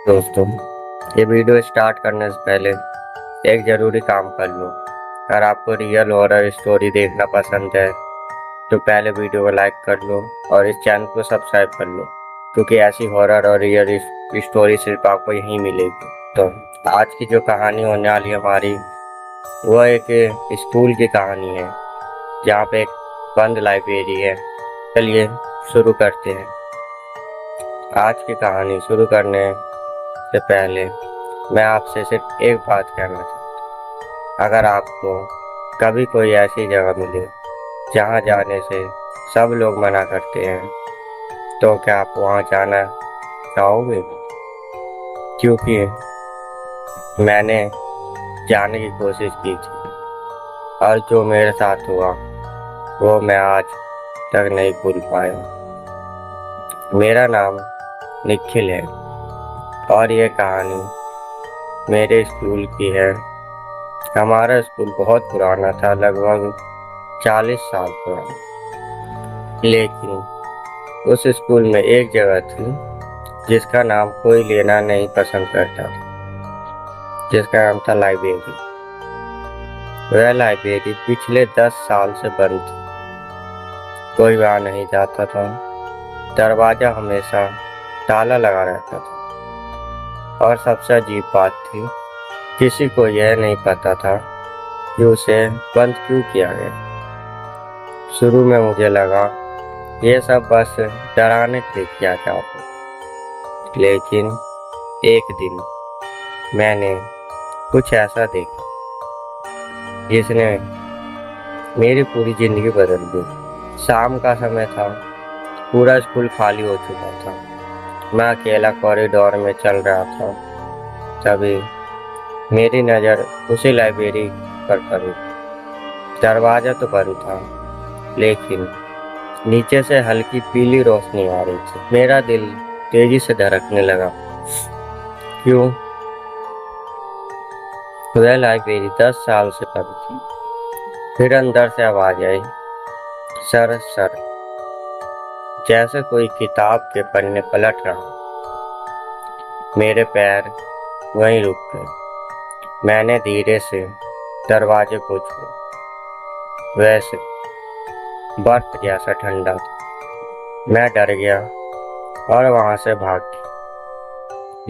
दोस्तों, ये video start करने से पहले एक ज़रूरी काम कर लो। अगर आपको रियल हॉरर स्टोरी देखना पसंद है तो पहले वीडियो को लाइक कर लो और इस चैनल को सब्सक्राइब कर लो, क्योंकि ऐसी हॉरर और रियल स्टोरी सिर्फ आपको यहीं मिलेगी। तो आज की जो कहानी होने वाली है हमारी, वह एक स्कूल की कहानी है जहाँ पे एक बंद लाइब्रेरी है। चलिए शुरू करते हैं। आज की कहानी शुरू करने से पहले मैं आपसे सिर्फ एक बात कहना चाहता हूँ। अगर आपको कभी कोई ऐसी जगह मिले जहाँ जाने से सब लोग मना करते हैं, तो क्या आप वहाँ जाना चाहोगे? क्योंकि मैंने जाने की कोशिश की थी और जो मेरे साथ हुआ वो मैं आज तक नहीं भूल पाया। मेरा नाम निखिल है और ये कहानी मेरे स्कूल की है। हमारा स्कूल बहुत पुराना था, लगभग 40 साल पुराना। लेकिन उस स्कूल में एक जगह थी जिसका नाम कोई लेना नहीं पसंद करता था, जिसका नाम था लाइब्रेरी। वह लाइब्रेरी पिछले 10 साल से बंद थी। कोई वहाँ नहीं जाता था। दरवाजा हमेशा ताला लगा रहता था और सबसे अजीब बात थी, किसी को यह नहीं पता था कि उसे बंद क्यों किया गया। शुरू में मुझे लगा ये सब बस डराने के लिए किया जाता, लेकिन एक दिन मैंने कुछ ऐसा देखा जिसने मेरी पूरी जिंदगी बदल दी। शाम का समय था, पूरा स्कूल खाली हो चुका था। मैं अकेला कॉरिडोर में चल रहा था, तभी मेरी नज़र उसी लाइब्रेरी पर पड़ी। दरवाज़ा तो बंद था, लेकिन नीचे से हल्की पीली रोशनी आ रही थी। मेरा दिल तेजी से धड़कने लगा। क्यों? वह लाइब्रेरी 10 साल से बंद थी। फिर अंदर से आवाज आई, सर सर, जैसे कोई किताब के पन्ने पलट रहा। मेरे पैर वहीं रुक गए। मैंने धीरे से दरवाजे को छुआ। वैसे बर्फ जैसा ठंडा था। मैं डर गया और वहां से भाग गया।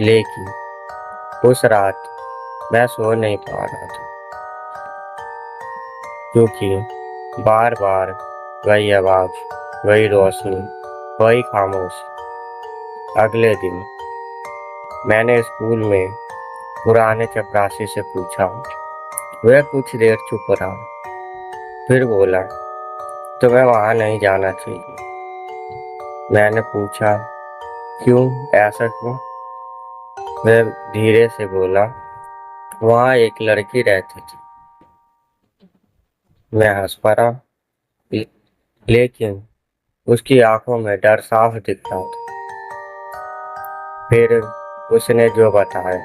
लेकिन उस रात मैं सो नहीं पा रहा था, क्योंकि बार बार वही आवाज, वही रोशनी, वही खामोशी। अगले दिन मैंने स्कूल में पुराने चपरासी से पूछा। वह कुछ देर चुप रहा, फिर बोला, तुम्हें वहां नहीं जाना चाहिए। मैंने पूछा, क्यों, ऐसा क्यों? वह धीरे से बोला, वहां एक लड़की रहती थी। मैं हंस पड़ा, लेकिन उसकी आंखों में डर साफ दिख रहा था। फिर उसने जो बताया,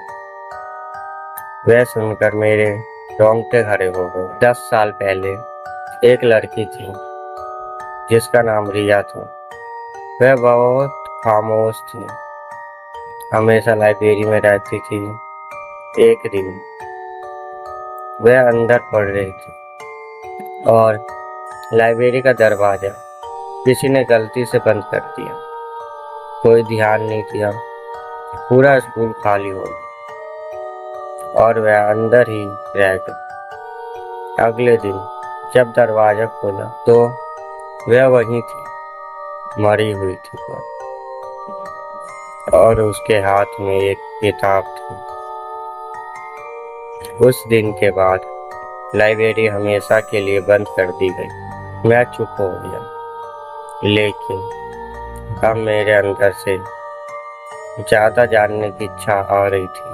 वह सुनकर मेरे रोंगटे खड़े हो गए। 10 साल पहले एक लड़की थी जिसका नाम रिया था। वह बहुत खामोश थी, हमेशा लाइब्रेरी में रहती थी। एक दिन वह अंदर पढ़ रही थी और लाइब्रेरी का दरवाजा किसी ने गलती से बंद कर दिया। कोई ध्यान नहीं दिया। पूरा स्कूल खाली हो गया और वह अंदर ही रह गई। अगले दिन जब दरवाजा खोला तो वह वहीं थी, मरी हुई थी और उसके हाथ में एक किताब थी। उस दिन के बाद लाइब्रेरी हमेशा के लिए बंद कर दी गई। मैं चुप हो गया, लेकिन अब मेरे अंदर से ज्यादा जानने की इच्छा आ रही थी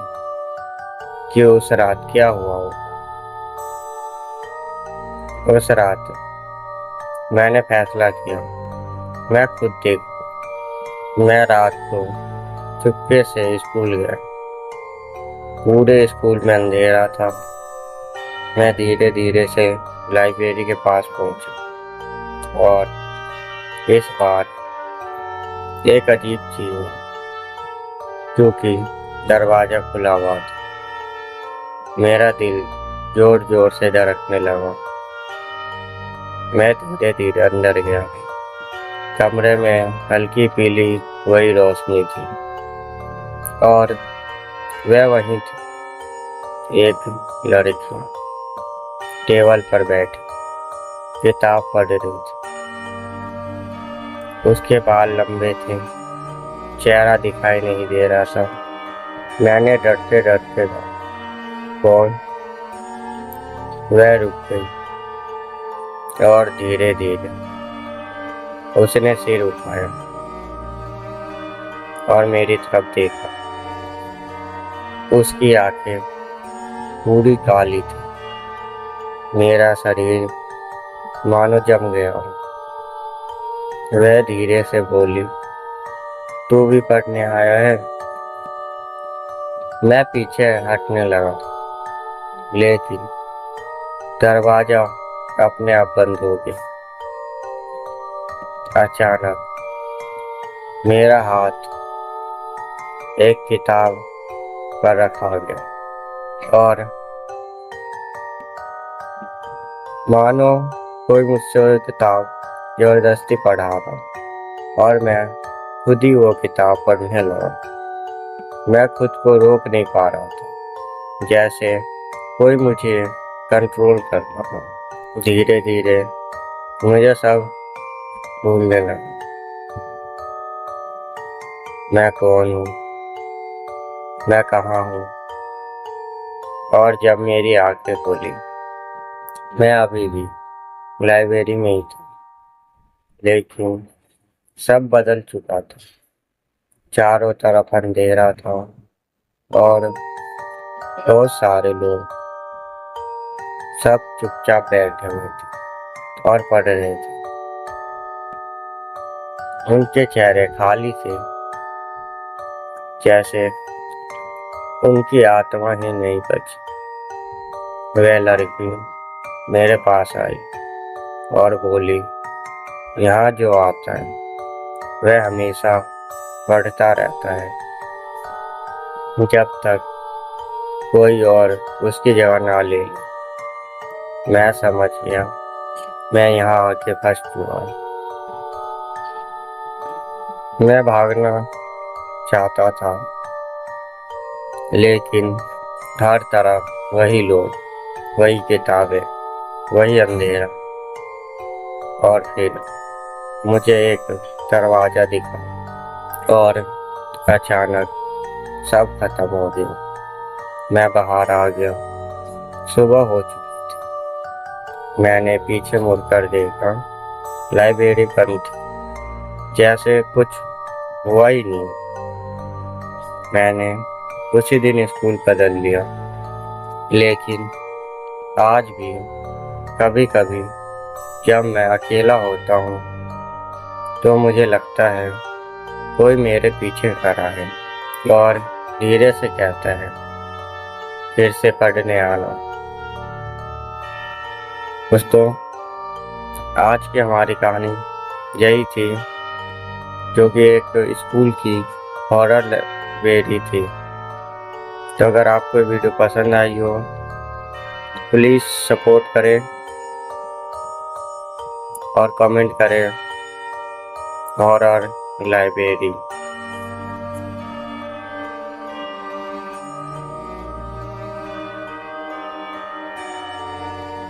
कि उस रात क्या हुआ होगा। उस रात मैंने फैसला किया, मैं खुद देखूं। मैं रात को चुपके से स्कूल गया। पूरे स्कूल में अंधेरा था। मैं धीरे धीरे से लाइब्रेरी के पास पहुंचा और इस बार एक अजीब चीज हुई, क्योंकि दरवाजा खुला हुआ था। मेरा दिल जोर जोर से धड़कने लगा। मैं धीरे धीरे अंदर गया। कमरे में हल्की पीली वही रोशनी थी और वह वहीं थी। एक लड़की टेबल पर बैठी किताब पढ़ रही थी। उसके बाल लंबे थे, चेहरा दिखाई नहीं दे रहा था। मैंने डरते डरते कहा, कौन? वह रुक गई और धीरे धीरे उसने सिर उठाया और मेरी तरफ देखा। उसकी आंखें पूरी काली थी। मेरा शरीर मानो जम गया। वह धीरे से बोली, तू भी पढ़ने आया है? मैं पीछे हटने लगा, लेकिन दरवाजा अपने आप बंद हो गया। अचानक मेरा हाथ एक किताब पर रखा गया और मानो कोई मुझसे वो किताब जबरदस्ती पढ़ा था और मैं खुद ही वो किताब पढ़ने लगा। मैं खुद को रोक नहीं पा रहा था, जैसे कोई मुझे कंट्रोल कर रहा था। धीरे धीरे मुझे सब भूलने लगा। मैं कौन हूँ, मैं कहाँ हूँ, और जब मेरी आंखें खोली, मैं अभी भी लाइब्रेरी में ही था, लेकिन सब बदल चुका था। चारों तरफ अंधेरा था और बहुत सारे लोग सब चुपचाप बैठे हुए थे और पढ़ रहे थे। उनके चेहरे खाली थे, जैसे उनकी आत्मा ही नहीं बची। वह लड़की मेरे पास आई और बोली, यहाँ जो आता है वह हमेशा पढ़ता रहता है, जब तक कोई और उसकी जगह ना ले। मैं समझ गया, मैं यहाँ आके फंस चुका हूँ। मैं भागना चाहता था, लेकिन हर तरफ वही लोग, वही किताबें, वही अंधेरा। और फिर मुझे एक दरवाजा दिखा और अचानक सब खत्म हो गया। मैं बाहर आ गया। सुबह हो चुकी थी। मैंने पीछे मुड़कर देखा, लाइब्रेरी बंद थी, जैसे कुछ हुआ ही नहीं। मैंने उसी दिन स्कूल बदल लिया, लेकिन आज भी कभी कभी जब मैं अकेला होता हूँ तो मुझे लगता है कोई मेरे पीछे खड़ा है और धीरे से कहता है, फिर से पढ़ने आना। दोस्तों, आज की हमारी कहानी यही थी, जो कि एक स्कूल की हॉरर लाइब्रेरी थी। तो अगर आपको वीडियो पसंद आई हो, प्लीज़ सपोर्ट करें और कमेंट करें हॉरर लाइब्रेरी।